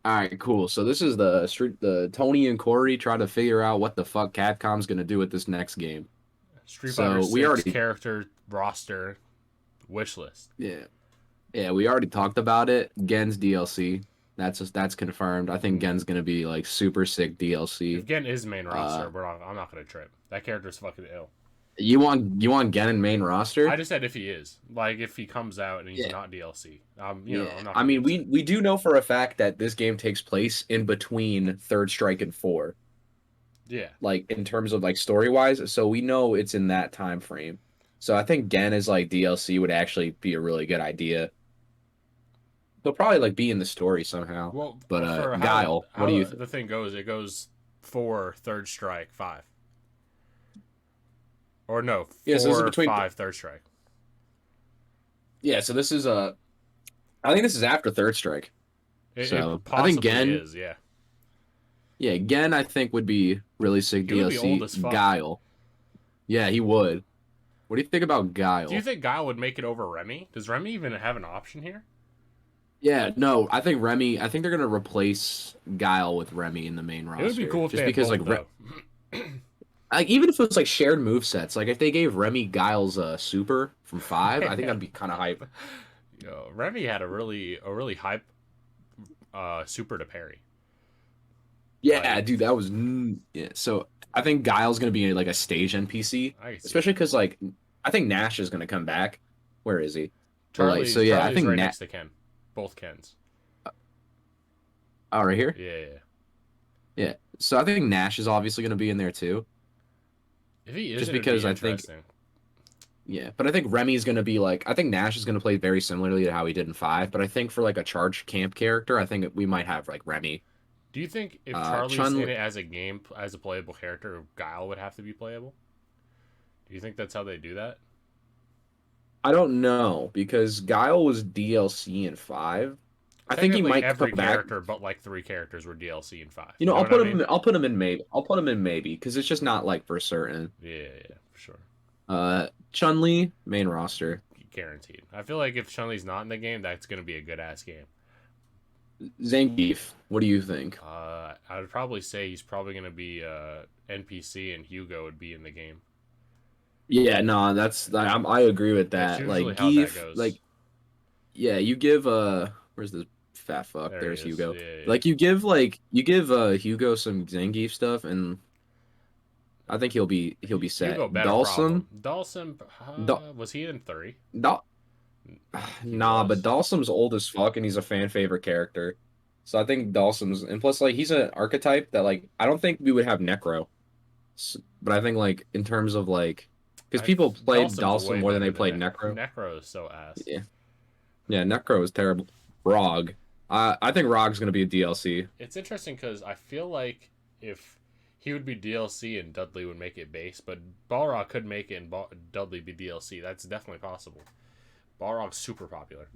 All right, cool. So this is the Tony and Cory try to figure out what the fuck Capcom's gonna do with this next game. Street Fighter So we 6 already character roster wish list. yeah we already talked about it. Gen's DLC. That's confirmed. I think Mm. Gen's gonna be like super sick DLC. If Gen is main Uh, roster, I'm not gonna trip. That character's fucking ill. you want Gen in main I roster? just said if he is, like if he comes out and he's Yeah, not DLC, I'm yeah. not I gonna be mean, we upset. we do know for a fact that this game takes place in between Third Strike and 4, Yeah, like in terms of like story wise. So we know it's in that time frame. So I think Gen as like DLC would actually be a really good idea. He'll probably like be in the story somehow. well, But for Guile, what do you how think? the thing goes, it goes 4 third strike 5, or no, Yeah, so this is 4 between 5 third strike. yeah, so this is I think this is after Third Strike. It So I think possibly Gen, is, yeah. yeah, Gen I think would be really sick He would be old DLC. as fuck. Guile. Yeah, he would. What do you think about Do you Guile? think Guile would make it over Remy? Does Remy even have an option here? Yeah, no, I think they're gonna replace Guile with Remy in the main It would be roster. cool if they Just had because both though. like even if it was like shared move sets, like if they gave Remy Guile's super from 5, I think that'd be kind of hype. Yo, Remy had a really hype super to parry. Yeah, Like dude, that was yeah. So I think Guile's gonna be like a stage NPC, I can see especially it. because like I think Nash is gonna come back. Where is he? But like, so yeah, I Charlie's think right Nash. next to Ken. Both Kens. Oh, right here. Yeah, yeah. Yeah. So I think Nash is obviously gonna be in there too, If he just isn't, it'd be because I think interesting. yeah. But I think Remy's gonna be like I think Nash is gonna play very similarly to how he did in 5. But I think for like a charge camp character, I think we might have like Remy. Do you think if Charlie's Chun. in it as a playable character, Guile would have to be playable? Do you think that's how they do that? I don't know because Guile was DLC in 5. I think he Technically, might come every back. character but like 3 characters were DLC in 5. You You know, know what I mean? I'll put him in maybe. I'll put him in maybe because it's just not like for certain. Yeah, yeah, for sure. Chun-Li main roster. Guaranteed. I feel like if Chun Li's not in the game, that's gonna be a good ass game. Zangief. What do you think? I would probably say he's probably gonna be NPC, and Hugo would be in the game. Yeah, no, I agree with That's that. usually Like how that Geef, goes. like yeah, you give where's this fat fuck? There he There's is. Hugo. Yeah, yeah. Like you give Hugo some Zangief stuff, and I think he'll be Hugo set. better Dawson, problem. Dawson da, was he in 3? da, He nah, but was. Dawson's old as fuck, and he's a fan favorite character. So I think Dawson's, and plus like he's an archetype that like I don't think we would have Necro, but I think like in terms of like because people played Dawson's Dawson way more than better they than played Necro. Necro. Necro is so ass. Yeah. Yeah, Necro is terrible. Rog. I think Rog's gonna be a DLC. It's interesting because I feel like if he would be DLC and Dudley would make it base, but Balrog could make it and Dudley be DLC. That's definitely possible. Balrog's super popular.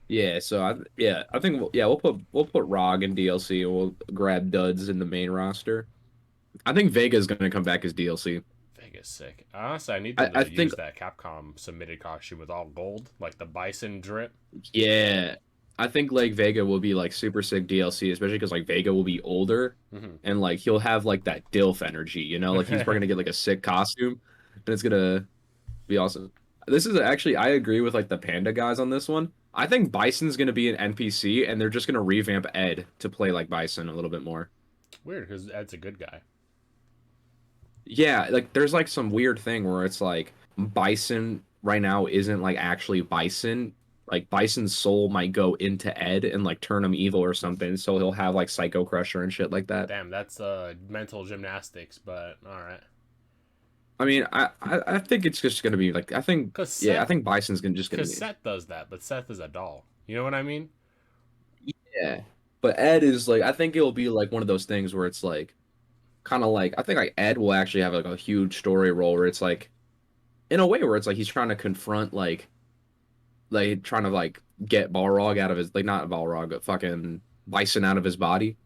Yeah, so I think we'll put Rog in DLC and we'll grab Duds in the main roster. I think Vega's gonna come back as DLC. Vega's sick. Honestly, I need them I to think use that Capcom submitted costume with all gold, like the Bison drip. yeah, I think like Vega will be like super sick DLC, especially because like Vega will be older Mm-hmm. and like he'll have like that DILF energy, you know, like he's probably gonna get like a sick costume and it's gonna be awesome. This is actually I agree with like the Panda guys on this one. I think Bison's gonna be an NPC and they're just gonna revamp Ed to play like Bison a little bit more. Weird, because Ed's a good guy. Yeah, like there's like some weird thing where it's like Bison right now isn't like actually Bison. Like Bison's soul might go into Ed and like turn him evil or something, so he'll have like Psycho Crusher and shit like that. Damn, that's mental gymnastics, but all right. I mean, I think it's just gonna be like Cause I Seth, think Bison's gonna just gonna cause be Seth does that, but Seth is a doll. You know what I mean? yeah. But Ed is like I think it'll be like one of those things where it's like kind of like I think like Ed will actually have like a huge story role where it's like in a way where it's like he's trying to confront like trying to like get Balrog out of his like not Balrog but fucking Bison out of his body,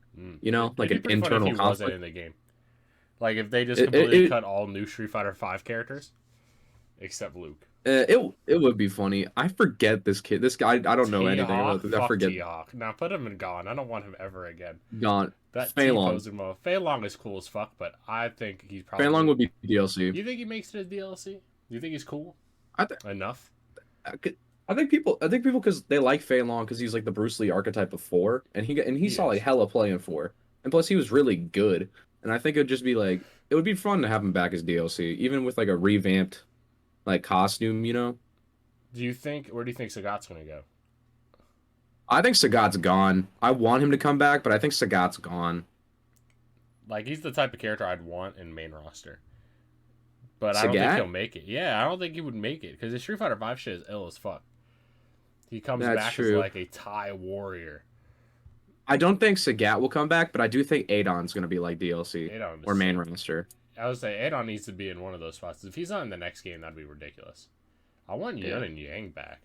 you know, It'd like be an pretty funny if internal he wasn't conflict. in the game. Like if they just It, it, completely it cut all new Street Fighter 5 characters except Luke. It would be funny. I forget this kid. This guy. I don't know anything about T-Hawk? this. I Fuck forget. T-Hawk. Now put him in Gone. I don't want him ever again. Gone. That Fei Long. T-poser mode. Fei Long is cool as fuck, but I think he's Fei Long probably... would be DLC. You think he makes it as DLC? You think he's cool? I think. Enough? I think people. I think people because they like Fei Long because he's like the Bruce Lee archetype of four, and he He saw like is. hella play in four, and plus he was really good. And I think it'd just be like it would be fun to have him back as DLC, even with like a revamped like costume. Do you think... Where do you think Sagat's gonna go? I think Sagat's gone. I want him to come back, but I think Sagat's gone. Like, he's the type of character I'd want in main roster. But I don't think Sagat? he'll make it. Yeah, I don't think he would make it. Because the Street Fighter 5 shit is ill as fuck. He comes That's back as true. like a Thai warrior. I don't think Sagat will come back, but I do think Adon's gonna be like DLC Adon or is main sick. roster. I would say Adon needs to be in one of those spots. If he's not in the next game, that'd be ridiculous. I want Yeah. Yun and Yang back.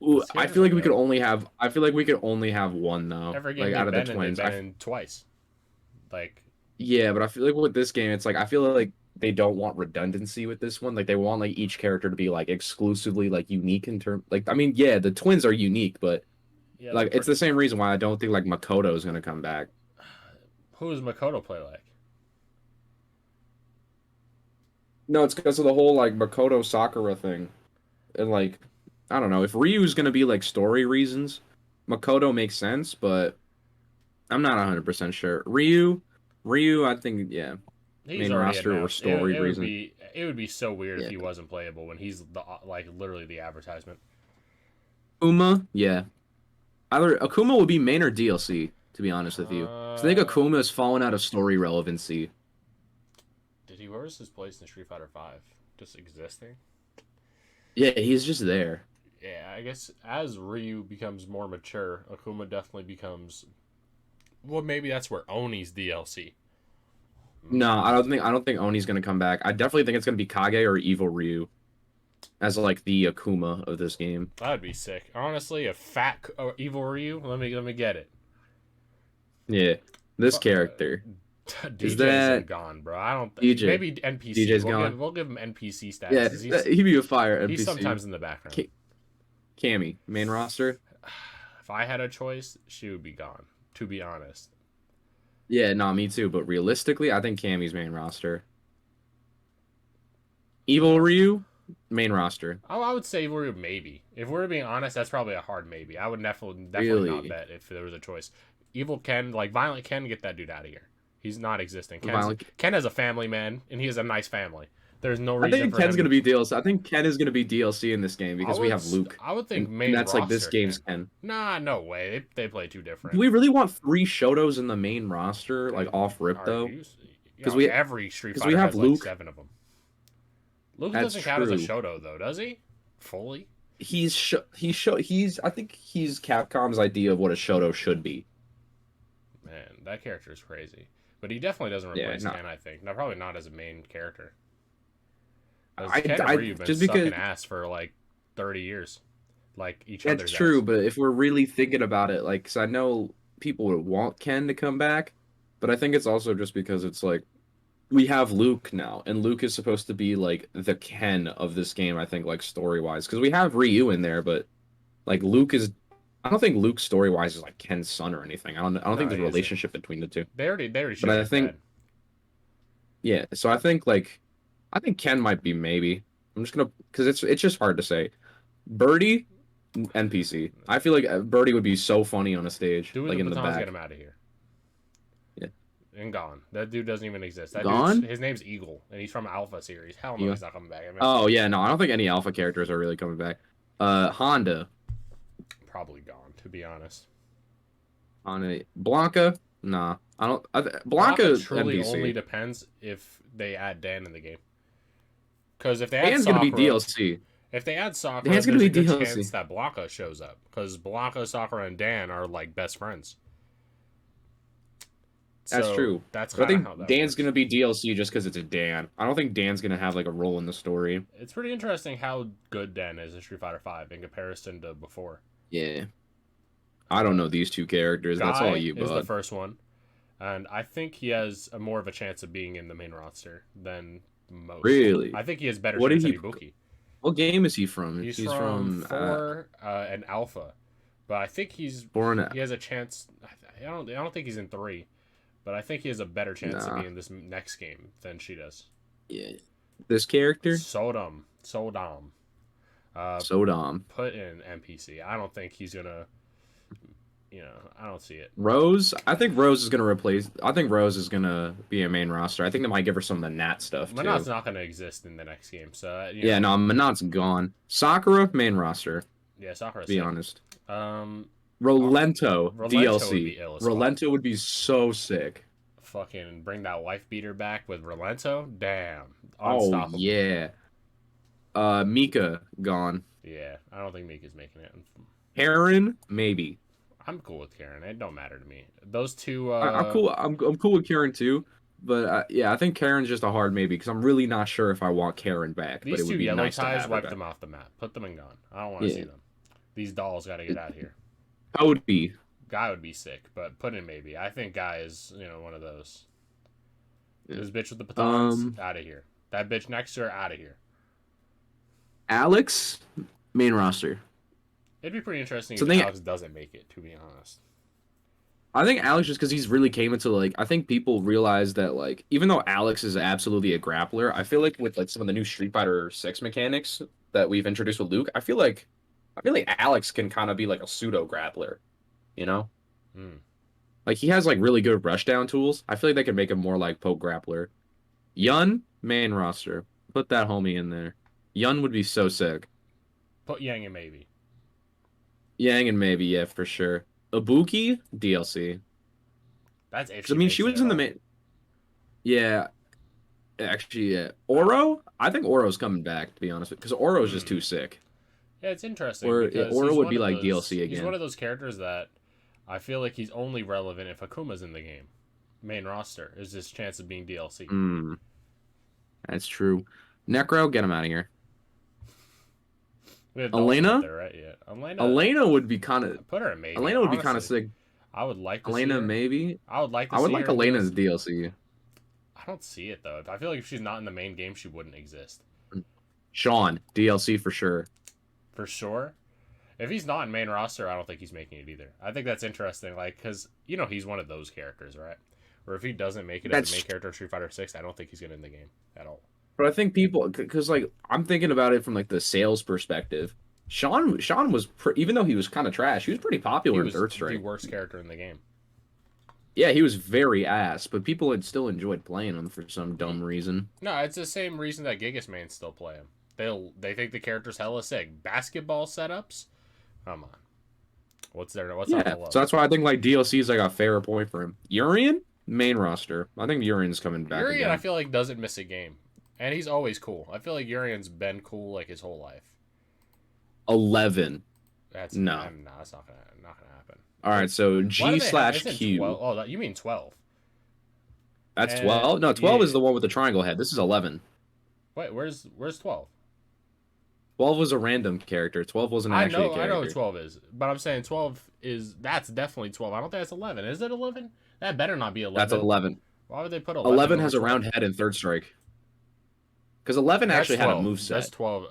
Ooh, This I kid feel like is we could ill. only have. I feel like we could only have one though. Every game Like out they've of the been in, twins. they've been in twice. Like, Yeah, but I feel like with this game, it's like I feel like they don't want redundancy with this one. Like they want like each character to be like exclusively like unique in term. Like I mean, yeah, the twins are unique, but yeah, like it's the same reason why I don't think like Makoto is gonna come back. Who does Makoto play like? No, it's because of the whole like Makoto Sakura thing, and like I don't know if Ryu's gonna be like story reasons. Makoto makes sense, but I'm not 100% sure. Ryu, I think yeah, He's main already roster or announced. story It would reason. be so weird if Yeah, he wasn't playable when he's the like literally the advertisement. Akuma, yeah. Either Akuma will be main or DLC, to be honest with you. 'Cause I think Uh, Akuma has fallen out of story relevancy. did he? Where's his place in Street Fighter 5? Just existing? Yeah, he's just there. Yeah, I guess as Ryu becomes more mature, Akuma definitely becomes. Well, maybe that's where Oni's DLC. No, Mm, I don't think Oni's gonna come back. I definitely think it's gonna be Kage or Evil Ryu as like the Akuma of this game. that'd be sick. Honestly, a fat evil Ryu. Let me get it. Yeah, this Fu- uh, character is DJ's that gone, bro. I don't. DJ. Maybe NPC. DJ's gone. We'll give him NPC Yeah, status. he'd be a fire He's NPC. sometimes in the background. Cammy, main roster. If I had a choice, she would be gone. To be honest, Yeah, no, me too. But realistically, I think Cammy's main roster. Evil Ryu, main roster. I would say we're maybe. If we're being honest, that's probably a hard maybe. I would definitely not Really? bet if there was a choice. Evil Ken, like Violent Ken, get that dude out of here. He's not existing. Violent- Ken has a family, man, and he has a nice family. There's no I reason think for Ken's him. gonna be DLC. I think Ken is gonna be DLC in this game I because we would have Luke, I would think and main that's like this roster game's Ken. Ken. Nah, no way. They play too different. Do we really want three Shotos in the main roster, like off rip Are though? you- Because yo, we every Street 'cause Fighter we have has Luke. like 7 of them. Luke That's doesn't count as a true. Shoto though, does he? Fully? He's I think he's Capcom's idea of what a Shoto should be. Man, that character is crazy. But he definitely doesn't Yeah, replace no. Ken, I think. No, probably not as a main character. I, Ken and I Ryu been just sucking because ass for like 30 years. Like each that's other's true, ass. but if we're really thinking about it, like, 'cause I know people would want Ken to come back, but I think it's also just because it's like we have Luke now, and Luke is supposed to be like the Ken of this game. I think like story wise, because we have Ryu in there, but like Luke is. I don't think Luke story wise is like Ken's son or anything. I don't No, think there's he a isn't. relationship between the two. They already showed I his think- dad. Yeah, so I think Ken might be maybe. I'm just gonna because it's just hard to say. Birdie, NPC. I feel like Birdie would be so funny on a stage, Dude with like the in the batons, back. get him out of here. Yeah. And gone. That dude doesn't even exist. That Gone? His name's Eagle, and he's from Alpha series. Hell no, Yeah. he's not coming back. I mean, Oh yeah, no, I don't think any Alpha characters are really coming back. Honda, probably gone, to be honest. Blanca, nah, I don't. Blanca truly NPC. only depends if they add Dan in the game. Because if they add Dan's gonna be Sakura- DLC. If they add Sakura, Dan's there's gonna a be good DLC. chance that Blanca shows up. Because Blanca, Sakura, and Dan are like best friends. That's So, true. That's But I kind of think how that Dan's works. gonna be DLC just because it's a Dan. I don't think Dan's gonna have like a role in the story. It's pretty interesting how good Dan is in Street Fighter V in comparison to before. Yeah, I don't know these two characters. That's all you, is the bud. first one, and I think he has a more of a chance of being in the main roster than most. Really? I think he has better What did chance he- than Ibuki. What game is he from? He's He's from from four and Alpha, but I think Foreign. he has a chance. I don't think he's in three, but I think he has a better chance to Nah. be in this next game than she does. Yeah. This character? Sodom. Sodom. Put in NPC. I don't think he's gonna. I don't see it. Rose? I think Rose is gonna replace. I think Rose is gonna be a main roster. I think they might give her some of the Nat stuff Manat's too. not gonna exist in the next game, so Yeah, no, Manat's gone. Sakura, main roster. yeah, Sakura's Be sick. honest. Um, Rolento, Rolento would be DLC. ill as fuck. Rolento would be so sick. Fucking bring that wife beater back with Rolento. Damn, Oh unstoppable. yeah. Mika gone. Yeah, I don't think Mika's making it. Karen, maybe. I'm cool with Karen. It don't matter to me. Those two. I'm cool. I'm cool with Karen too. But yeah, I think Karen's just a hard maybe because I'm really not sure if I want Karen back. But These it two would be yellow nice to ties, have her wipe back. them off the map. Put them in gone. I don't want to see them. These dolls got to get out of here. Cody. Guy would be sick, but put in maybe. I think Guy is, one of those. Yeah. This bitch with the batons, out of here. That bitch next to her, out of here. Alex, main roster. It'd be pretty interesting So if they- Alex doesn't make it, to be honest. I think Alex just because he's really came into like I think people realize that like even though Alex is absolutely a grappler, I feel like with like some of the new Street Fighter 6 mechanics that we've introduced with Luke, I feel like Alex can kind of be like a pseudo grappler, you know? Hmm. Like he has like really good rushdown tools. I feel like they can make him more like Poke grappler. Yun, main roster. Put that homie in there. Yun would be so sick. Put Yang in maybe. Yang and maybe, yeah, for sure. Ibuki, DLC. That's if 'Cause, I mean, she was in the main. Yeah, actually, yeah. Oro, I think Oro's coming back. To be honest, because Oro's just too sick. Yeah, it's interesting. Or because Oro he's would one be of like those- DLC He's again. one of those characters that I feel like he's only relevant if Akuma's in the game. Main roster is his chance of being DLC. That's true. Necro, get him out of here. We have Elena? Dawson up there, right? Yeah. Elena would be kind of. Put her in maybe. Elena would be kind of honestly. sick. I would like to Elena, see her. maybe. I would like to I would see like her in Elena's DLC. DLC. I don't see it though. I feel like if she's not in the main game, she wouldn't exist. Sean, DLC for sure. For sure. If he's not in main roster, I don't think he's making it either. I think that's interesting, like, because, he's one of those characters, right? Or if he doesn't make it as a main character of Street Fighter 6, I don't think he's going to end the game at all. But I think people, because like I'm thinking about it from like the sales perspective. Sean was even though he was kind of trash, he was pretty popular in Third The Strike. worst character in the game. Yeah, he was very ass, but people had still enjoyed playing him for some dumb reason. No, it's the same reason that Gigas Mains still play him. They think the character's hella sick. Basketball setups? Come on. What's not to Yeah, love? so that's why I think like DLC is like a fair point for him. Urian, main roster. I think Urian's coming back Urian, again. I feel like, doesn't miss a game. And he's always cool. I feel like Urian's been cool like his whole life. 11. That's No. that's not gonna happen. All right, so Why do G they have- slash isn't Q. 12 Oh, you mean 12? That's And- 12. No, 12 is yeah. the one with the triangle head. This is 11. Wait, where's 12? 12 was a random character. 12 wasn't actually a character. I know what 12 is, but I'm saying 12 that's definitely 12. I don't think that's 11. Is it 11? That better not be 11. That's 11. Why would they put 11? 11 has a over 12? round head in Third Strike. Because 11 That's actually 12. had a move That's set. 12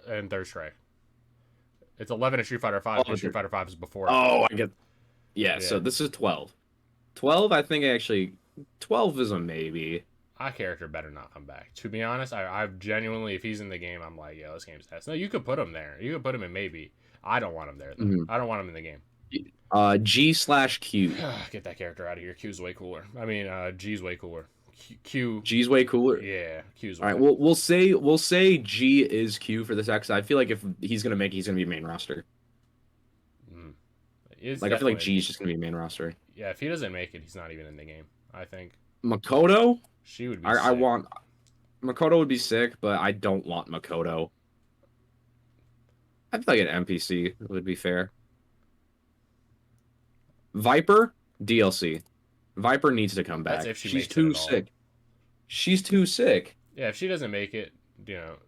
in Third Strike. It's 11 in Street Fighter 5. Oh, Street Fighter 5 is before. Oh, I get. Yeah, so Yeah. this is 12. 12, I think actually. 12 is a maybe. Our character better not come back. To be honest, I've genuinely, if he's in the game, I'm like, yo, this game's ass. No, you could put him there. You could put him in maybe. I don't want him there, though. Mhm. I don't want him in the game. G slash Q. Get that character out of here. Q's way cooler. I mean, G's way cooler. Q. G's way cooler. Yeah, Q's All way right, we'll say G is Q for this X. I feel like if he's gonna make it, he's gonna be main roster. It's Like I feel like definitely- G's just gonna be main roster. Yeah, if he doesn't make it, he's not even in the game. I think Makoto, she would be. I sick. want Makoto would be sick, but I don't want Makoto. I feel like an NPC would be fair. Viper DLC. Viper needs to come back. That's if she She's makes it too at all. sick. She's too sick. Yeah, if she doesn't make it, it'd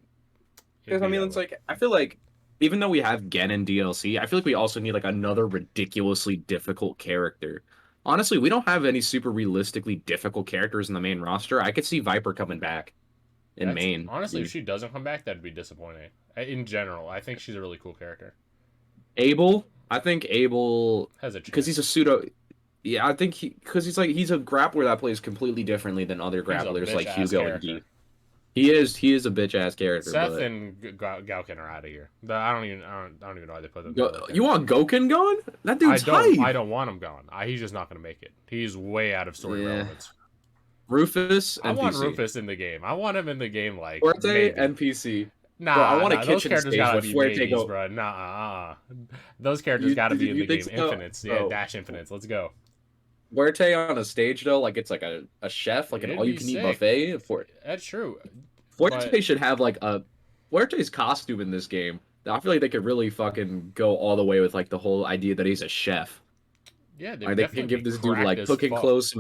Because be I mean, that it's way. like I feel like even though we have Gen in DLC, I feel like we also need like another ridiculously difficult character. Honestly, we don't have any super realistically difficult characters in the main roster. I could see Viper coming back in main. Honestly, dude. if she doesn't come back, that'd be disappointing. In general, I think she's a really cool character. Abel, I think Abel, Has a because chance. he's a pseudo. Yeah, I think because he's a grappler that plays completely differently than other He's a grapplers bitch like ass Hugo and character. G. He is a bitch ass character, Seth but and Gauken are out of here. I don't even know why they put them together. You want Goken gone? That I dude's don't. hype. I don't want him gone. He's just not going to make it. He's way out of story Yeah, relevance. Rufus I want NPC. Rufus in the game. I want him in the game. Like Fuerte maybe. NPC. Bro, I Nah, want a nah. Those kitchen characters stage gotta with be Fuerte maybes, go. bro. Nah. Those characters gotta be in You the think game. so? Infinites. Yeah, Bro, dash infinites. Let's go. Fuerte on a stage though, like it's like a chef, like an It'd all you be can eat sick. buffet. That's true. Fuerte But should have like a Fuerte's costume in this game. I feel like they could really fucking go all the way with like the whole idea that he's a chef. yeah, they'd Like they can definitely be give this dude cracked like as cooking fuck. clothes,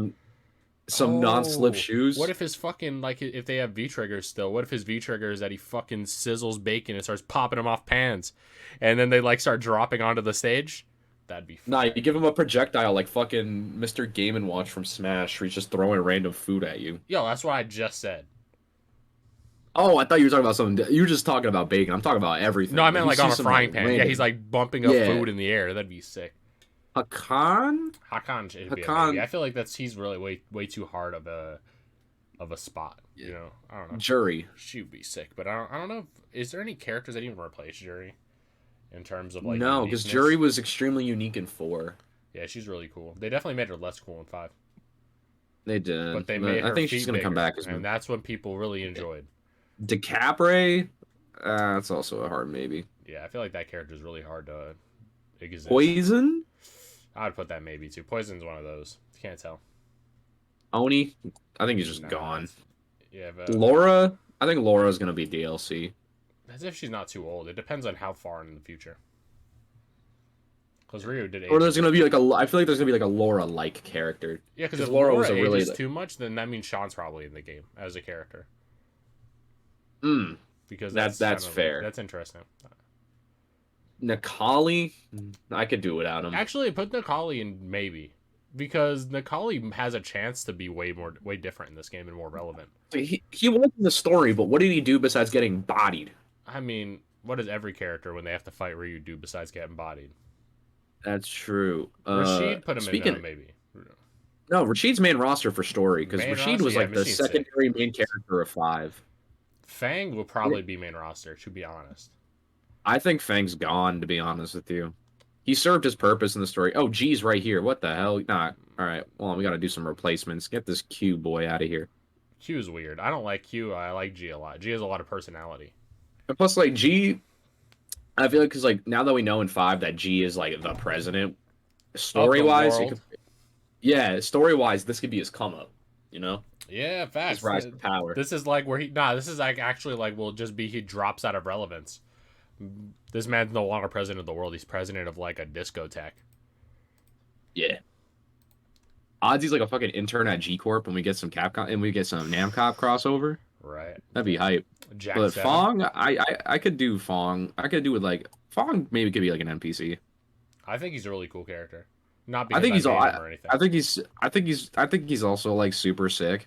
some non-slip Oh, what shoes. if his fucking like if they have V triggers still? What if his V trigger is that he fucking sizzles bacon and starts popping them off pans, and then they like start dropping onto the stage? That'd be Nah, fire. you give him a projectile like fucking Mr. Game and Watch from Smash, where he's just throwing random food at you. Yo, that's what I just said. Oh, I thought you were talking about something. You were just talking about bacon. I'm talking about everything. No, I meant You like see on a some frying pan. Yeah, random. he's like bumping up Yeah, food in the air. That'd be sick. Hakan. Hakan should be a maybe. Hakan. I feel like he's really way too hard of a spot. You know, I don't know. Jury. She would be sick, but I don't know. Is there any characters that even replace Jury in terms of like No, because uniqueness? Jury was extremely unique in 4. Yeah, she's really cool. They definitely made her less cool in 5, They did. but they made her I think feet she's gonna come bigger, back as and that's what people really enjoyed. DeCapre. That's also a hard maybe. Yeah, I feel like that character is really hard to exist. Poison. I would put that maybe too. Poison's one of those. Can't tell. Oni. I think he's just Nah, gone. Yeah, but Laura. I think Laura's gonna be DLC. as if she's not too old. It depends on how far in the future. Because Ryu did. Or there's age. gonna be like I feel like there's gonna be like a Laura-like character. Yeah, because if Laura Laura was a really ages like, too much, then that means Sean's probably in the game as a character. Because that's kind of, fair. That's interesting. Nakali, I could do without him. Actually, put Nakali in maybe because Nakali has a chance to be way different in this game and more relevant. He was in the story, but what did he do besides getting bodied? I mean, what does every character when they have to fight Ryu do besides getting bodied? That's true. Rashid put him speaking, in maybe. No, Rashid's main roster for story because Main Rashid roster? was Yeah, like the Machine's sick. secondary main character of 5. Fang will probably be main roster, to be honest. I think Fang's gone, to be honest with you. He served his purpose in the story. Oh, G's right here. What the hell? Nah. All right. Well, we got to do some replacements. Get this Q boy out of here. Q's weird. I don't like Q. I like G a lot. G has a lot of personality. And plus, like, G, I feel like, because, like, now that we know in 5 that G is, like, the president, story-wise, yeah, story-wise, this could be his come-up, you know? Yeah, facts. His rise to power. This is like where this is like actually like will just be he drops out of relevance. This man's no longer president of the world. He's president of like a discotheque. Yeah. Odds he's like a fucking intern at G Corp and we get some Capcom and we get some Namcop crossover. Right. That'd be hype. Jack but 7. Fong, I could do Fong. I could do with like Fong maybe could be like an NPC. I think he's a really cool character. Not because I think he's all or anything. I think he's also like super sick.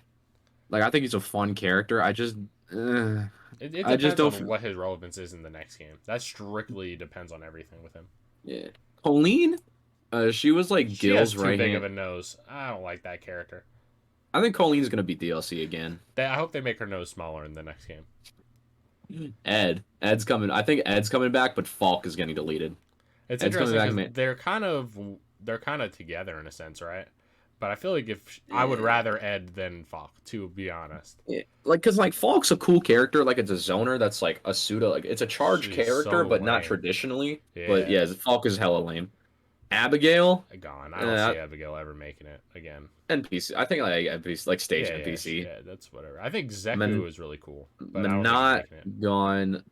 Like I think he's a fun character. I just It I just depends don't on what his relevance is in the next game. That strictly depends on everything with him. Yeah. Colleen? She was like She has Gil's too right big hand. of a nose. I don't like that character. I think Colleen's gonna be DLC again. I hope they make her nose smaller in the next game. Ed's coming. I think Ed's coming back, but Falk is getting deleted. It's Ed's coming interesting back, 'cause they're kind of together in a sense, right? But I feel like I would rather Ed than Falk, to be honest. Yeah. Like, cause like Falk's a cool character. Like, it's a zoner that's like a pseudo. Like, it's a charged She's character, so but not lame. traditionally. Yeah. But yeah, Falk is hella lame. Abigail Gone. I don't see Abigail ever making it again. NPC. I think like NPC, like stage Yeah, NPC. yeah, that's whatever. I think Zaku is really cool, but I don't Not think he's making gone.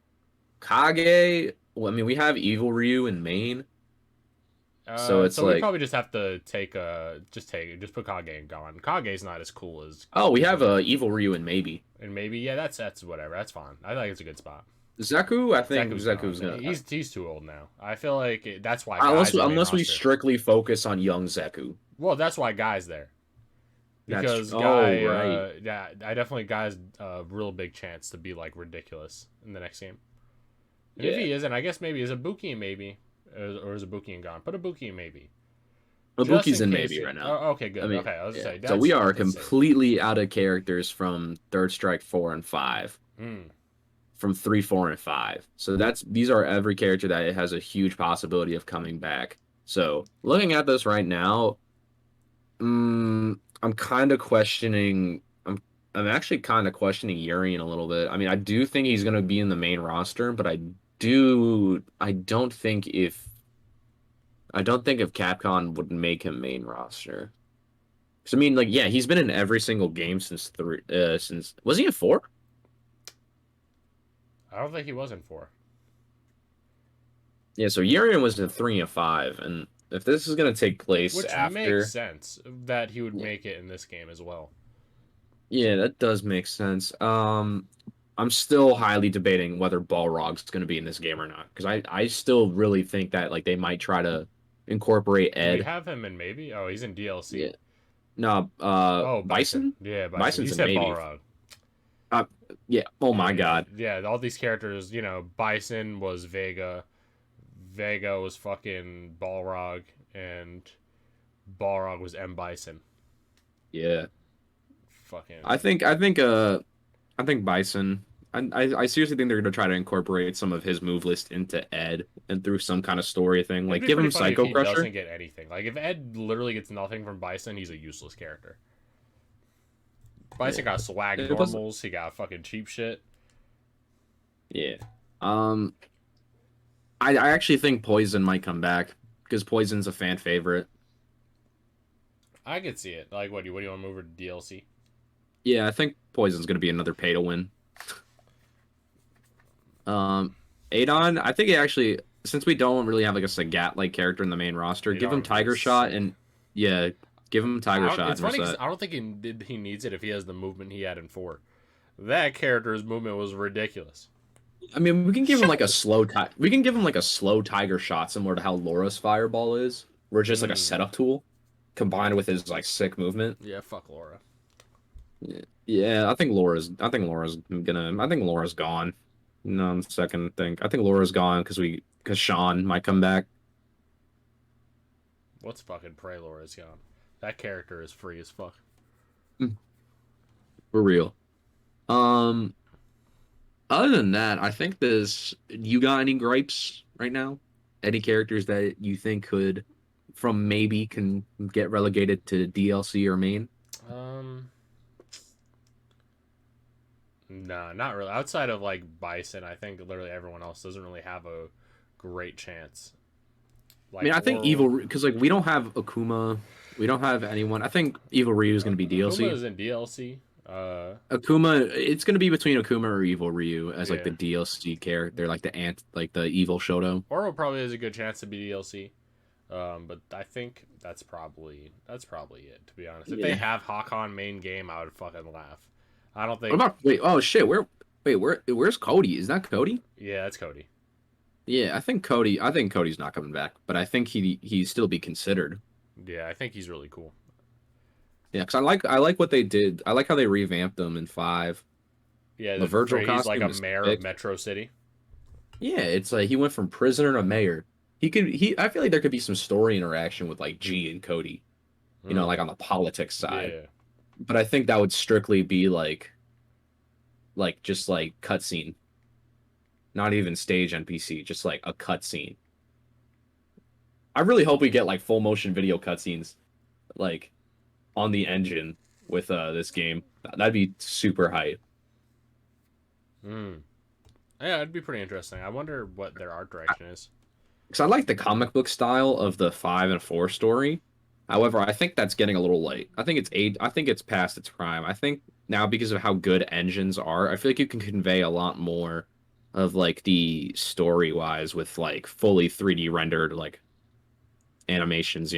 Kage. Well, I mean, we have Evil Ryu in main. it. So it's we like- probably just have to just put Kage and gone. Kage's not as cool as Oh, we have Evil Ryu in maybe. and maybe yeah, that's whatever. That's fine. I think it's a good spot. Zaku. I think Zaku's Zaku's gone. gonna. He's too old now. I feel like that's why. Unless Guy's the main unless we roster. strictly focus on young Zaku. Well, that's why Guy's there. Because That's- Guy, right. yeah, I definitely Guy's a real big chance to be like ridiculous in the next game. And if Yeah. he isn't, I guess maybe is Ibuki maybe, or is Ibuki and gone? Put Ibuki in maybe, just Ibuki's in in case. maybe right now. Oh, okay, I good. mean, Okay, I was just yeah. saying So we are that's safe. completely out of characters from Third Strike 4 and 5. Mm. From 3, 4, and 5. So these are every character that has a huge possibility of coming back. So looking at this right now, I'm kind of questioning. I'm actually kind of questioning Urian a little bit. I mean, I do think he's going to be in the main roster, but I don't think if Capcom would make him main roster. Because I mean, like, yeah, he's been in every single game since was he in 4? I don't think he was in 4. Yeah, so Urian was in 3 and 5, and if this is gonna take place Which makes after, sense that he would yeah, make it in this game as well. yeah, that does make sense. I'm still highly debating whether Balrog's gonna be in this game or not, because I still really think that like they might try to incorporate Do we Ed. have him in maybe? Oh, he's in DLC. Yeah, no, Oh, Bison. Bison. Yeah, Bison. You Bison's a said maybe. Balrog. Uh, yeah. Oh my Yeah, God. yeah. All these characters, Bison was Vega. Vega was fucking Balrog, and Balrog was M Bison. Yeah. Fucking. I think Bison. I seriously think they're gonna try to incorporate some of his move list into Ed and through some kind of story thing. It'd Like be give pretty him funny if Psycho he Crusher. doesn't get anything. Like if Ed literally gets nothing from Bison, he's a useless character. Bison Yeah. got swag It was normals. He got fucking cheap shit. yeah. Um I actually think Poison might come back because Poison's a fan favorite. I could see it. Like, what do you want to move over to DLC? Yeah, I think Poison's gonna be another pay to win. Adon, I think he actually since we don't really have like a Sagat like character in the main roster, give him Adon Tiger is Shot sick. and yeah, give him Tiger Shot It's and funny because reset. I don't think he needs it if he has the movement he had in 4. That character's movement was ridiculous. I mean, we can give him like a we can give him like a slow Tiger Shot similar to how Laura's Fireball is, where it's just like a Mm. setup tool combined with his like sick movement. Yeah, fuck Laura. Yeah, I think Laura's gone. No, on second think. I think Laura's gone because Sean might come back. What's fucking pray Laura's gone? That character is free as fuck. For real. Um, Other than that, I think you got any gripes right now? Any characters that you think can get relegated to DLC or main? Um, nah, not really. Outside of like Bison, I think literally everyone else doesn't really have a great chance. I mean, Like I think because like we don't have Akuma, we don't have anyone. I think Evil Ryu is going to be Akuma DLC. is in DLC. Akuma, it's going to be between Akuma or Evil Ryu as like Yeah. the DLC character, like like the evil Shoto. Oro probably has a good chance to be DLC. But I think that's probably it. To be honest, if they Yeah. have Hakon main game, I would fucking laugh. I don't What think. about Oh shit, where's Cody? Is that Cody? Yeah, that's Cody. Yeah, I think Cody's not coming back, but I think he'd still be considered. Yeah, I think he's really cool. Yeah, because I like what they did. I like how they revamped them in 5. Yeah, The Virgil he's like costume a is mayor sick. of Metro City. Yeah, it's like he went from prisoner to mayor. I feel like there could be some story interaction with like G and Cody, like on the politics side. Yeah. But I think that would strictly be like just like cutscene. Not even stage NPC, just like a cutscene. I really hope we get like full motion video cutscenes like on the engine with this game. That'd be super hype. Hmm. Yeah, it'd be pretty interesting. I wonder what their art direction is. Because I like the comic book style of the 5 and 4 story. However, I think that's getting a little late. I think it's past its prime. I think now because of how good engines are, I feel like you can convey a lot more of like the story wise with like fully 3D rendered like animations,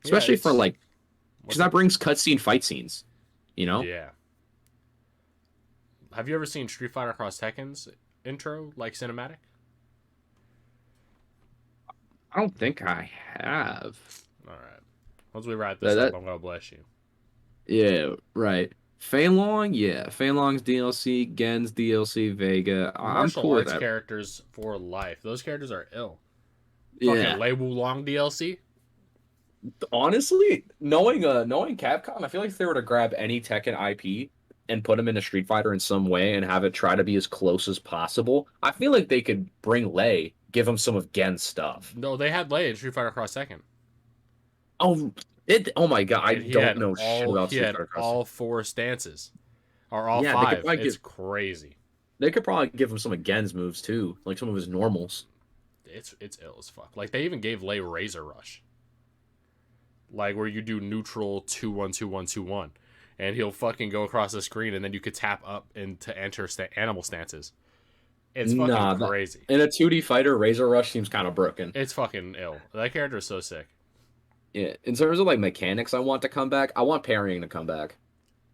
especially for like because that brings cutscene fight scenes. Yeah. Have you ever seen Street Fighter Cross Tekken's intro, like cinematic? I don't think I have. All right. Once we wrap this up, I'm gonna bless you. Yeah, right. Fei Long, yeah. Fei Long's DLC, Gen's DLC, Vega. I'm Martial cool with arts that. characters for life. Those characters are ill. Fucking Yeah. Lei Wulong DLC. Honestly, knowing Capcom, I feel like if they were to grab any Tekken IP and put them in a Street Fighter in some way and have it try to be as close as possible, I feel like they could bring Lei, give him some of Gen's stuff. No, they had Lei in Street Fighter Cross Second. Oh, oh my God, I And don't know shit about he Street had Fighter Cross. all four stances. Or all Yeah, they could five. probably It's give crazy. they could probably give him some of Gen's moves too, like some of his normals. It's ill as fuck. Like they even gave Lei Razor Rush. Like where you do neutral 2-1-2-1-2-1. And he'll fucking go across the screen and then you could tap up and to enter animal stances. It's fucking crazy. In a 2D fighter, Razor Rush seems kind of broken. It's fucking ill. That character is so sick. Yeah, in terms of like mechanics, I want to come back. I want parrying to come back.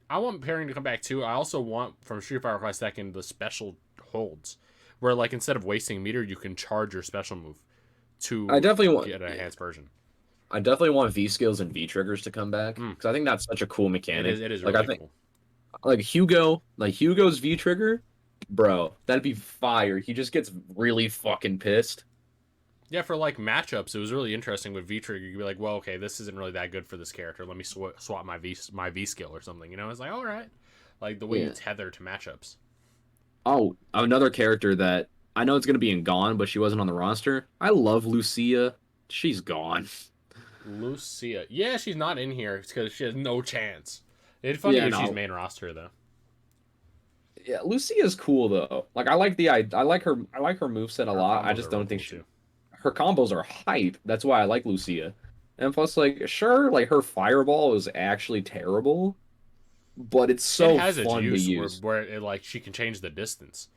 I want pairing to come back too. I also want from Street Fighter Cross Second the special holds, where like instead of wasting meter, you can charge your special move to I definitely want get an enhanced version. I definitely want V skills and V triggers to come back because I think that's such a cool mechanic. It is like really I think cool. like Hugo's V trigger, bro, that'd be fire. He just gets really fucking pissed. Yeah, for like matchups, it was really interesting with V trigger. You'd be like, well, okay, this isn't really that good for this character. Let me swap my V skill or something. You know, it's like, all right, like the way you tether to matchups. Oh, another character that I know it's gonna be in Gone, but she wasn't on the roster. I love Lucia. She's gone. Lucia, yeah, she's not in here because she has no chance. It'd funny if she's main roster though. Yeah, Lucia's cool though. Like I like her moveset a lot. I just don't think her combos are hype. That's why I like Lucia. And plus, like, sure, like her fireball is actually terrible, but it's so fun to use. Where it like she can change the distance.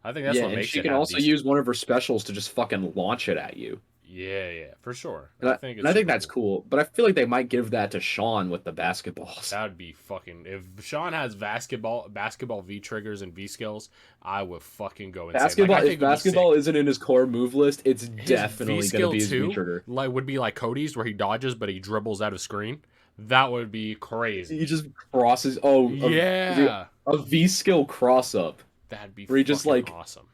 I think that's what makes it. She can also use one of her specials to just fucking launch it at you. Yeah, for sure. I think that's cool. But I feel like they might give that to Sean with the basketballs. That would be fucking. If Sean has basketball V triggers and V skills, I would fucking go insane. If basketball isn't in his core move list, it's definitely gonna be his V trigger. Like would be like Cody's, where he dodges but he dribbles out of screen. That would be crazy. He just crosses. Oh yeah, a V skill cross up. That'd be where he just like awesome.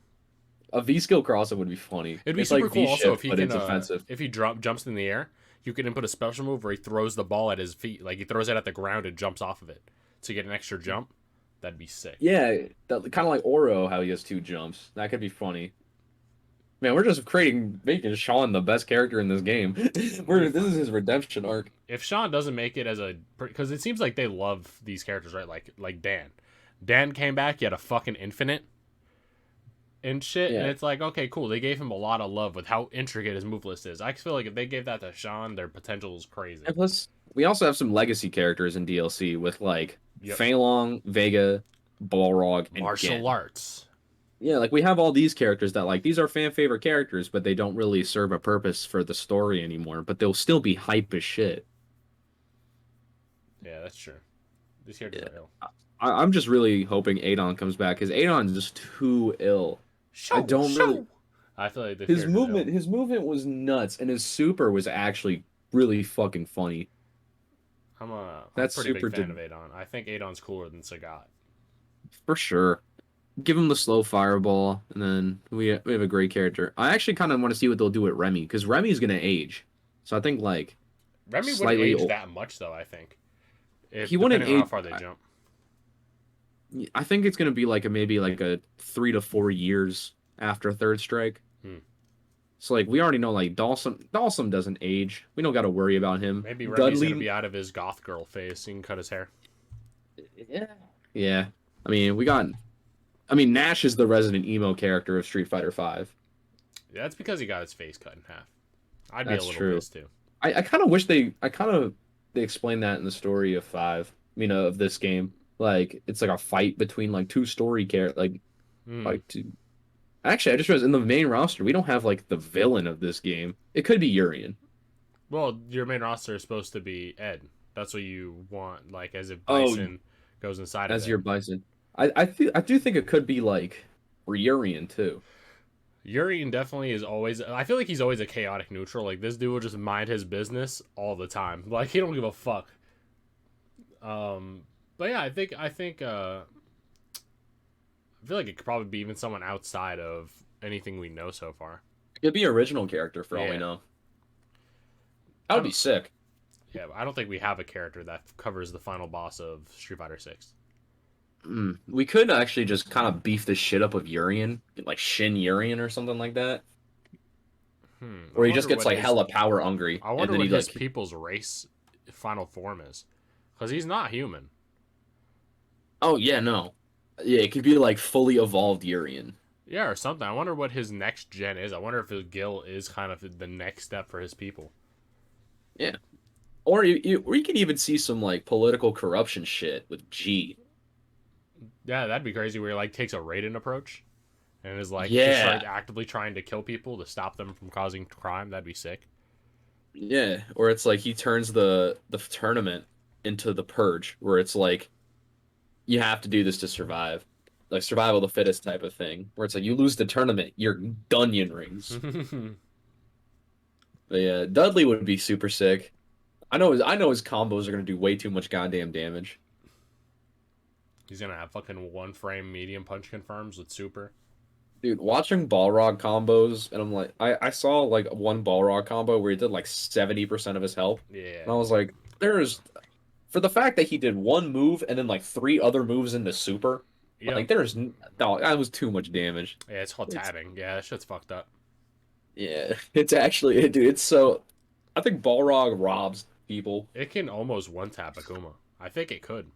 A V skill crossover would be funny. It'd be super like cool also if he can, offensive. If he jumps in the air, you can input a special move where he throws the ball at his feet. Like he throws it at the ground and jumps off of it to get an extra jump. That'd be sick. Yeah, kind of like Oro, how he has 2 jumps. That could be funny. Man, we're just making Sean the best character in this game. This is his redemption arc. If Sean doesn't make it as because it seems like they love these characters, right? Like Dan. Dan came back, he had a fucking infinite and shit, and it's like, okay, cool. They gave him a lot of love with how intricate his move list is. I feel like if they gave that to Sean, their potential is crazy. And plus, we also have some legacy characters in DLC with like Fei Long, Vega, Balrog, and martial arts. Yeah, like we have all these characters that like these are fan favorite characters, but they don't really serve a purpose for the story anymore. But they'll still be hype as shit. Yeah, that's true. These characters are ill. I'm just really hoping Adon comes back because Adon's just too ill. I feel like his movement was nuts, and his super was actually really fucking funny. I'm a pretty big fan of Adon. I think Adon's cooler than Sagat. For sure. Give him the slow fireball, and then we have a great character. I actually kind of want to see what they'll do with Remy, because Remy's gonna age. So I think like Remy wouldn't age that much though. I think he wouldn't age. How far they jump. I think it's gonna be like maybe a 3 to 4 years after Third Strike. So like we already know like Dhalsim doesn't age. We don't got to worry about him. Maybe Remy's gonna be out of his goth girl phase. So he can cut his hair. Yeah. I mean Nash is the resident emo character of Street Fighter V. Yeah, that's because he got his face cut in half. I'd be a little pissed too. I kind of wish they explained that in the story of 5. Of this game. Like it's like a fight between like 2 story characters, like 2. Actually, I just realized in the main roster we don't have like the villain of this game. It could be Urian. Well, your main roster is supposed to be Ed. That's what you want, like as if Bison goes inside of it. As your Bison. I do think it could be like Urian too. Urian definitely is always. I feel like he's always a chaotic neutral. Like this dude will just mind his business all the time. Like he don't give a fuck. But yeah, I feel like it could probably be even someone outside of anything we know so far. It could be original character for all we Yeah, know. That I would be don't. sick. Yeah, I don't think we have a character that covers the final boss of Street Fighter Six. We could actually just kind of beef the shit up with Urian, like Shin Urian or something like that, I where he just wonder gets what like his hella power hungry, I and wonder then what he his like, people's race final form is, because he's not human. oh yeah, no, yeah, it could be like fully evolved Urian. Yeah, or something. I wonder what his next gen is. I wonder if his Gil is kind of the next step for his people. Yeah, or you could even see some like political corruption shit with G. Yeah, that'd be crazy. Where he like takes a Raiden approach and is like just Yeah, start actively trying to kill people to stop them from causing crime. That'd be sick. yeah, or it's like he turns the tournament into the purge, where it's like you have to do this to survive. Like survival of the fittest type of thing, where it's like you lose the tournament, you're Onion rings. But yeah, Dudley would be super sick. I know his combos are gonna do way too much goddamn damage. He's gonna have fucking one frame medium punch confirms with super. Dude, watching Balrog combos, and I'm like, I saw like one Balrog combo where he did like 70% of his health. Yeah, And I was like, there's for the fact that he did one move and then like three other moves into super, yep. like no, that was too much damage. Yeah, it's called It's tabbing. Yeah, that shit's fucked up. yeah, it's actually dude, it's so I think Balrog robs people. It can almost one tap Akuma. I think it could.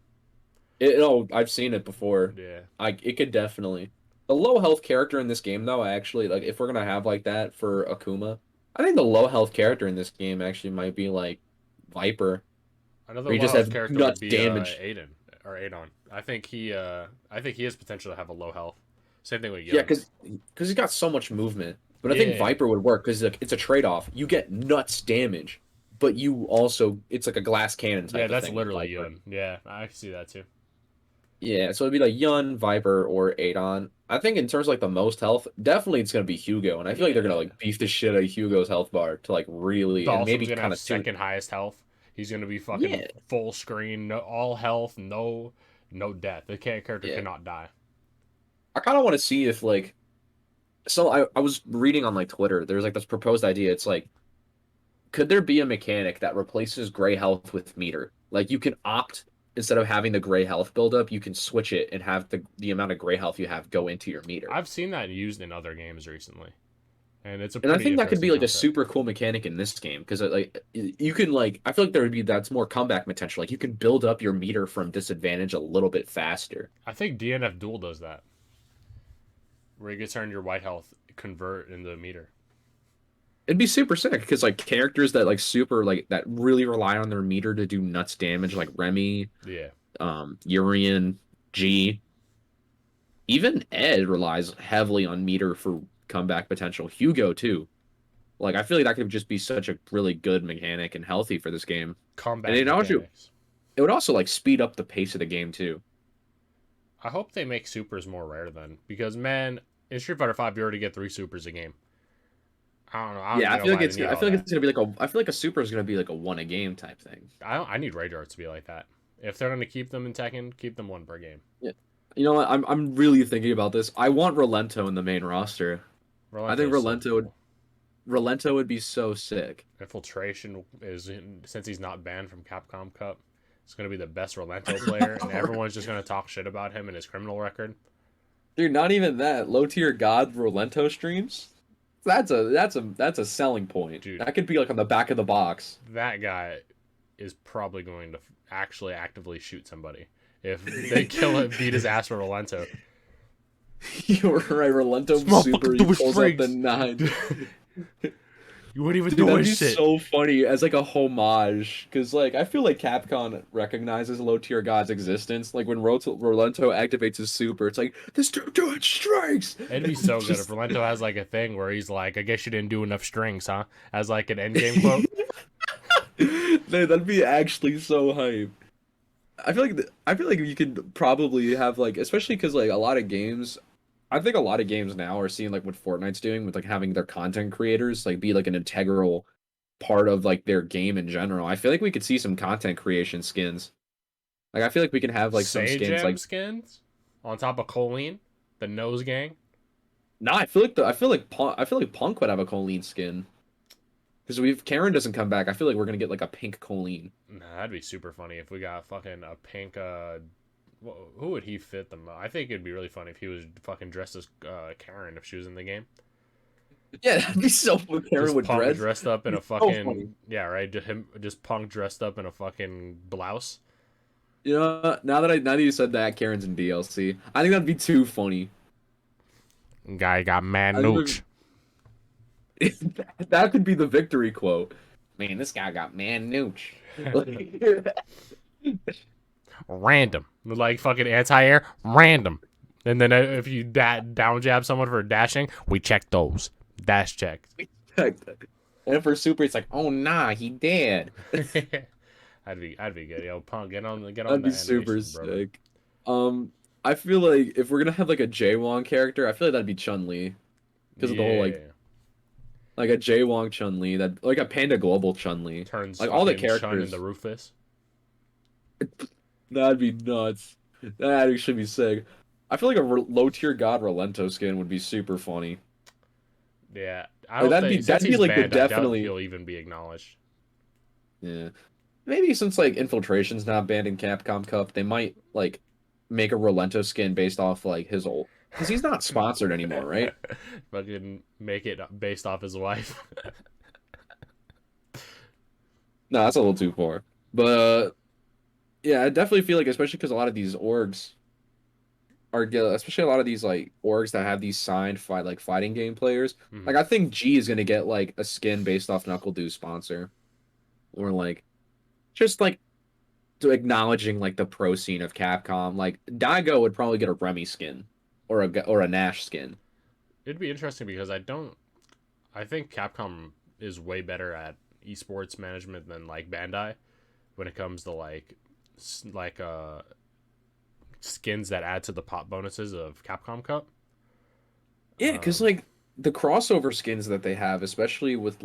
I've seen it before. Yeah. It could definitely. The low health character in this game, though, actually, like if we're gonna have like that for Akuma, I think the low health character in this game actually might be like Viper, Another where you low just health have character would nuts be damage. Aiden or Adon. I think he has potential to have a low health. Same thing with Yeah, Yun. because he's got so much movement. But I think Yeah. Viper would work because it's a trade-off. You get nuts damage, but you also it's like a glass cannon Yeah, type of that's thing with literally Viper. Yun. Yeah, I can see that too. Yeah, so it'd be like Yun, Viper, or Adon. I think in terms of like the most health, definitely it's gonna be Hugo, and I feel like they're gonna Yeah. like beef the shit out of Hugo's health bar to like really and Dhalsim's maybe gonna have kind of tune. second highest health. He's gonna be fucking Yeah, full screen, no, all health, no death. The character yeah. cannot die. I kind of want to see if like so I was reading on like Twitter. There's like this proposed idea. It's like could there be a mechanic that replaces gray health with meter? Like you can opt instead of having the gray health buildup, you can switch it and have the amount of gray health you have go into your meter. I've seen that used in other games recently, and it's a And I pretty think that could be interesting like a concept. super cool mechanic in this game because like you can like I feel like there would be that's more comeback potential. Like you can build up your meter from disadvantage a little bit faster. I think DNF Duel does that, where you get turned your white health convert into a meter. It'd be super sick because like characters that like super like that really rely on their meter to do nuts damage, like Remy, Yeah. Urian, G, even Ed relies heavily on meter for comeback potential. Hugo too. Like I feel like that could just be such a really good mechanic and healthy for this game. And Comeback mechanics. it would also like speed up the pace of the game too. I hope they make supers more rare then, because man, in Street Fighter Five, you already get 3 supers a game. I don't know. I don't Yeah, even know why they need I all feel like that. it's gonna be like a I feel like a super is gonna be like a one a game type thing. I need radar to be like that. If they're gonna keep them in Tekken, keep them one per game. Yeah. You know what? I'm really thinking about this. I want Rolento in the main roster. I think Relento's so cool. Rolento would be so sick. Infiltration is since he's not banned from Capcom Cup, it's gonna be the best Rolento player, and everyone's just gonna talk shit about him and his criminal record. Dude, not even that. Low tier god Rolento streams. That's a selling point. Dude, That could be like on the back of the box. that guy is probably going to actually actively shoot somebody if they kill him, beat his ass for Rolento. You're right, Rolento Small super. fucking He do his pulls up the frigs. 9. You wouldn't even Dude, do that'd be his shit. so funny as like a homage, because like I feel like Capcom recognizes low tier god's existence. Like when Rolento activates his super, it's like this dude doing strikes. It'd be so good if Rolento has like a thing where he's like, "I guess you didn't do enough strings, huh?" As like an end game quote. That'd be actually so hype. I feel like you could probably have like, especially because like a lot of games. I think a lot of games now are seeing like what Fortnite's doing with like having their content creators like be like an integral part of like their game in general. I feel like we could see some content creation skins. Like I feel like we can have like some skins Sagem like skins on top of Colleen, the nose gang. no, I feel like Punk would have a Colleen skin. Because if Karen doesn't come back, I feel like we're gonna get like a pink Colleen. Nah, that'd be super funny if we got fucking a pink. Who would he fit the most? I think it'd be really funny if he was fucking dressed as Karen if she was in the game. Yeah, that'd be so funny. Karen Just with Punk dreads. dressed up in a So funny. fucking yeah, right. Just Punk dressed up in a fucking blouse. You know, now that you said that, Karen's in DLC. I think that'd be too funny. Guy got mad I think nooch. that could be the victory quote. Man, this guy got man nooch. Random, like fucking anti-air, random. And then if you down jab someone for dashing, we check those. Dash check. And for super, it's like, oh nah, he dead. I'd be good. Yo, Punk, get on That'd the be super animation, brother. sick. I feel like if we're gonna have like a Jaewon character, I feel like that'd be Chun-Li because of the whole Yeah. like a Jaewon Chun-Li, that like a Panda Global Chun-Li, Turns like all the fucking Chun characters. into Rufus. That'd be nuts. That actually be sick. I feel like a low tier God Relento skin would be super funny. Yeah, I Like don't think since that'd be he's like the banned, I doubt definitely he'll even be acknowledged. yeah. Maybe since like Infiltration's not banned in Capcom Cup, they might like make a Relento skin based off like his old because he's not sponsored anymore, right? Fucking make it based off his wife. No, that's a little too far. But yeah, I definitely feel like especially because a lot of these orgs especially a lot of these like orgs that have these signed fighting game players. Mhm. Like I think G is gonna get like a skin based off Knuckle Doo sponsor, or like just like to acknowledging like the pro scene of Capcom. Like Daigo would probably get a Remy skin or a Nash skin. It'd be interesting because I think Capcom is way better at esports management than like Bandai when it comes to like skins that add to the pop bonuses of Capcom Cup. Yeah, because Um, like the crossover skins that they have, especially with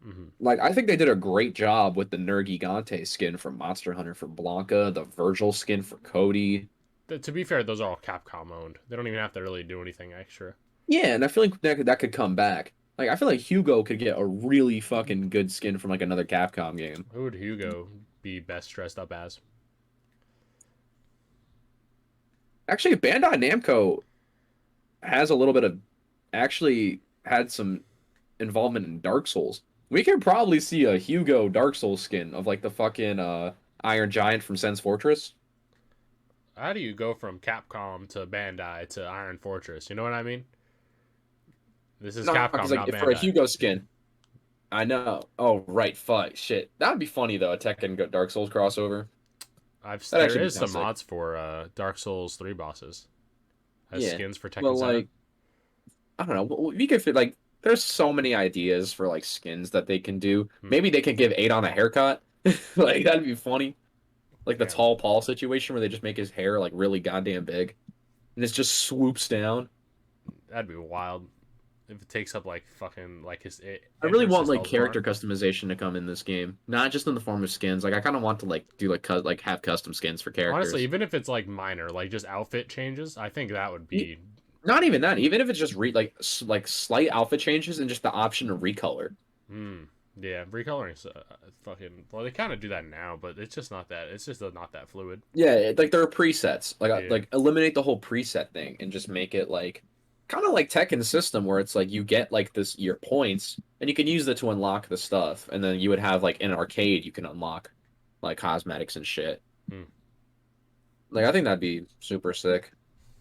mhm. like I think they did a great job with the Nergigante skin from Monster Hunter for Blanca, the Virgil skin for Cody. To be fair, those are all Capcom owned. They don't even have to really do anything extra. Yeah, and I feel like that could come back. Like I feel like Hugo could get a really fucking good skin from like another Capcom game. Who would Hugo be best dressed up as? Actually, Bandai Namco has a little bit of actually had some involvement in Dark Souls. We could probably see a Hugo Dark Souls skin of like the fucking Iron Giant from Sen's Fortress. How do you go from Capcom to Bandai to Iron Fortress? You know what I mean? This is No, Capcom, because like not if for a Bandai. Hugo skin, I know. Oh right, fuck, shit. That would be funny though. A Tekken Dark Souls crossover. That'd There actually be is kind of some sick. mods for Dark Souls 3 bosses as Yeah, skins for but Tekken 7. like I don't know. We could fit like there's so many ideas for like skins that they can do. Hmm. Maybe they could give Adon a haircut. Like that'd be funny. Like the Yeah, tall Paul situation where they just make his hair like really goddamn big and it just swoops down. that'd be wild if it takes up like fucking like it I really enters want his like health bar. character customization to come in this game, not just in the form of skins. Like I kind of want to like do like have custom skins for Honestly, characters. even if it's like minor, like just outfit changes, I think that would E- be Not even that. Even if it's just like slight outfit changes and just the option to recolor. hmm. Yeah, recoloring fucking well, they kind of do that now, but it's just not that. It's just not that fluid. Yeah, like there are presets. Yeah. Like eliminate the whole preset thing and just make it like kind of like Tekken's system where it's like you get like this your points and you can use that to unlock the stuff, and then you would have like in an arcade you can unlock like cosmetics and shit. Hmm. Like I think that'd be super sick.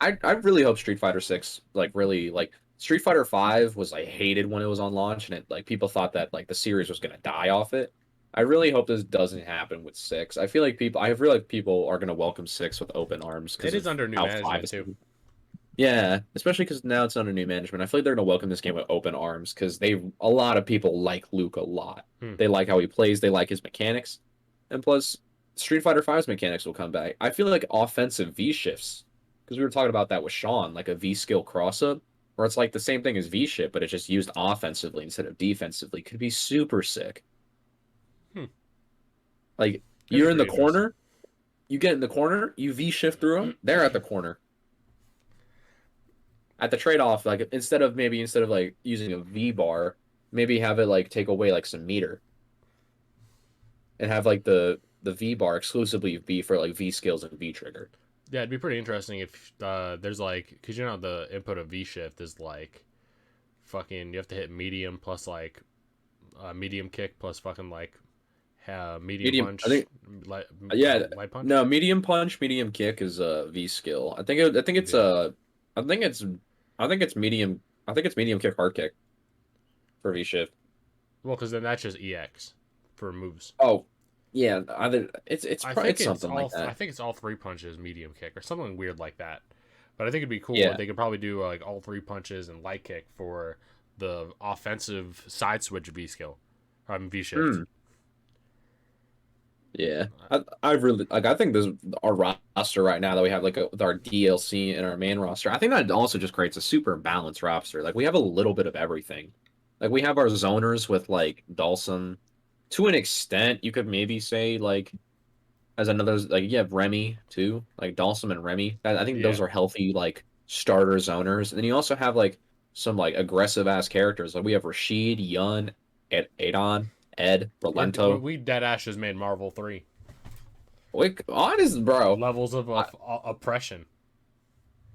I really hope Street Fighter 6 like really like Street Fighter 5 was like hated when it was on launch and it like people thought that like the series was gonna die off it. I really hope this doesn't happen with 6. I feel like people are gonna welcome 6 with open arms It because is of under new how 5 management is. too. Yeah, especially because now it's under new management. I feel like they're gonna welcome this game with open arms because a lot of people like Luke a lot. Hmm. They like how he plays. They like his mechanics, and plus Street Fighter V's mechanics will come back. I feel like offensive V shifts because we were talking about that with Sean, like a V skill cross up, where it's like the same thing as V shift, but it's just used offensively instead of defensively. Could be super sick. Hmm. Like That'd be you're in the pretty interesting. corner You get in the corner, you V shift through them, they're at the corner. At the trade off, like instead of like using a V bar, maybe have it like take away like some meter and have like the V bar exclusively be for like V skills and V trigger. Yeah, it'd be pretty interesting if there's like, because you know the input of V shift is like fucking you have to hit medium plus like medium kick plus fucking like medium Medium, I punch, think, yeah, light punch. no, medium punch, medium kick is a V skill. I think it's Yeah. I think it's, I think it's medium, I think it's medium kick, hard kick for V shift. Well, because then that's just EX for moves. Oh, yeah, either I it's think it's something like all. I that. think it's all three punches medium kick or something weird like that. But I think it'd be cool if Yeah. they could probably do like all three punches and light kick for the offensive side switch V skill, V shift. Hmm. Yeah, I really like. I think this our roster right now that we have like with our DLC and our main roster. I think that also just creates a super balanced roster. Like we have a little bit of everything. Like we have our zoners with like Dawson. To an extent, you could maybe say like as another like you have Remy too, like Dawson and Remy. I think those Yeah, are healthy like starter zoners. And then you also have like some like aggressive ass characters. Like we have Rashid, Yun, Adon, Ed, Relento. we dead ash just made Marvel 3 Like honest, bro. levels of I, oppression.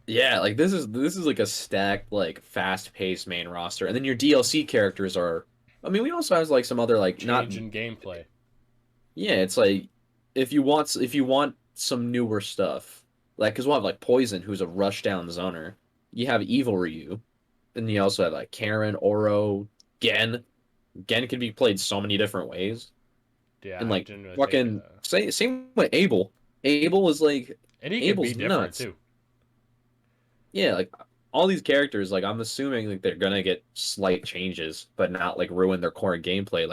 yeah, like this is like a stacked, like fast paced main roster, and then your DLC characters are. I mean, we also have like some other like not. Change in gameplay. Yeah, it's like if you want some newer stuff, like because we'll have like Poison, who's a rush down zoner. You have Evil Ryu, and you also have like Karen, Oro, Gen. Gen can be played so many different ways, Yeah, and I like didn't really think. fucking same with Abel. Abel is like And he could be Abel's different nuts. too. Yeah, like all these characters, like I'm assuming like they're gonna get slight changes, but not like ruin their core gameplay.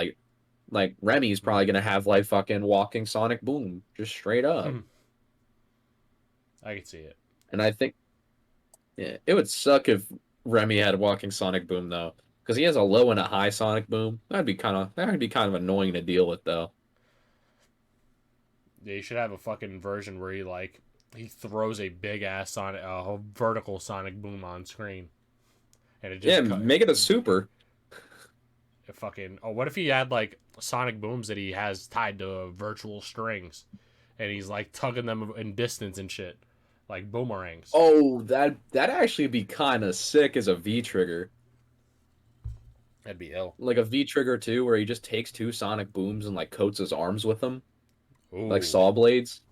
Like Remy's probably gonna have like fucking walking Sonic Boom, just straight up. I could see it. And I think yeah, it would suck if Remy had walking Sonic Boom though, because he has a low and a high Sonic Boom. That would be kind of annoying to deal with though. Yeah, you should have a fucking version where he throws a big ass Sonic, a vertical Sonic Boom on screen, and it Yeah, just make it a super. fucking. Oh, what if he had like Sonic Booms that he has tied to virtual strings, and he's like tugging them in distance and shit, like boomerangs. Oh, that actually be kind of sick as a V trigger. That'd be ill. Like a V trigger too, where he just takes two sonic booms and like coats his arms with them, like Ooh, saw blades.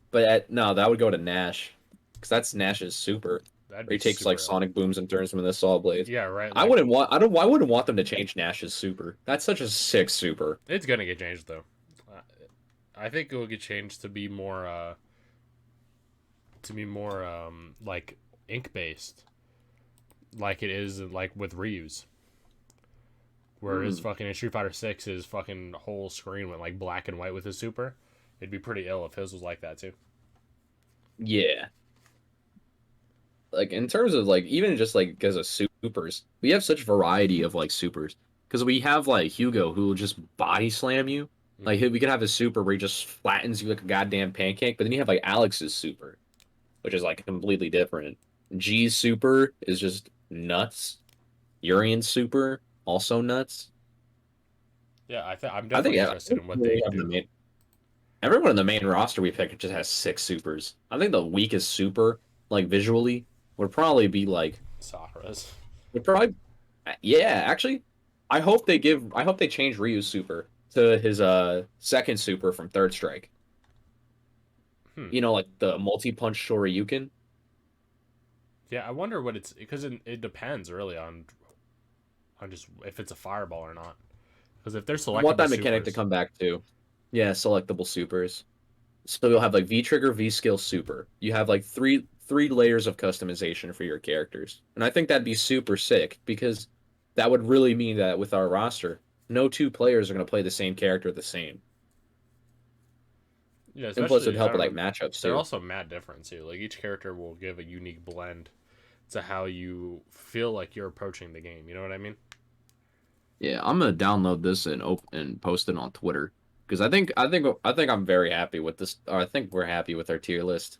No, that would go to Nash, because that's Nash's super. that'd Where he be takes like super ill. sonic booms and turns them into saw blades. Yeah, right. Like I wouldn't want them to change Nash's super. That's such a sick super. it's gonna get changed though. Uh, I think it will get changed to be more like ink based, like it is like with Ryu's. Whereas Hmm. fucking in Street Fighter 6, his fucking whole screen went like black and white with his super. It'd be pretty ill if his was like that too. Yeah. Like in terms of like even just like because of supers, we have such variety of like supers. Because we have like Hugo who will just body slam you. Like Mm-hmm. we could have a super where he just flattens you like a goddamn pancake. But then you have like Alex's super, which is like completely different. G's super is just nuts. Urian's super also nuts. Yeah, I'm I think definitely interested in what they do. everyone in the main roster we picked just has six supers. I think the weakest super, like visually, would probably be like Sakura's. would probably yeah, actually. I hope they change Ryu's super to his second super from Third Strike. Hmm. You know, like the multi-punch Shoryuken. Yeah, I wonder what it's because it depends really on just if it's a fireball or not. Because if they're I want selectable that mechanic to supers, come back too. Yeah, selectable supers. So you'll have like V trigger, V skill, super. You have like three layers of customization for your characters. And I think that'd be super sick because that would really mean that with our roster, no two players are going to play the same character the same. yeah, And plus it'd especially I help with don't like know, matchups they're too. also mad different too. Like each character will give a unique blend to how you feel like you're approaching the game. You know what I mean? Yeah, I'm gonna download this and post it on Twitter Because I think I'm very happy with this. Or I think we're happy with our tier list.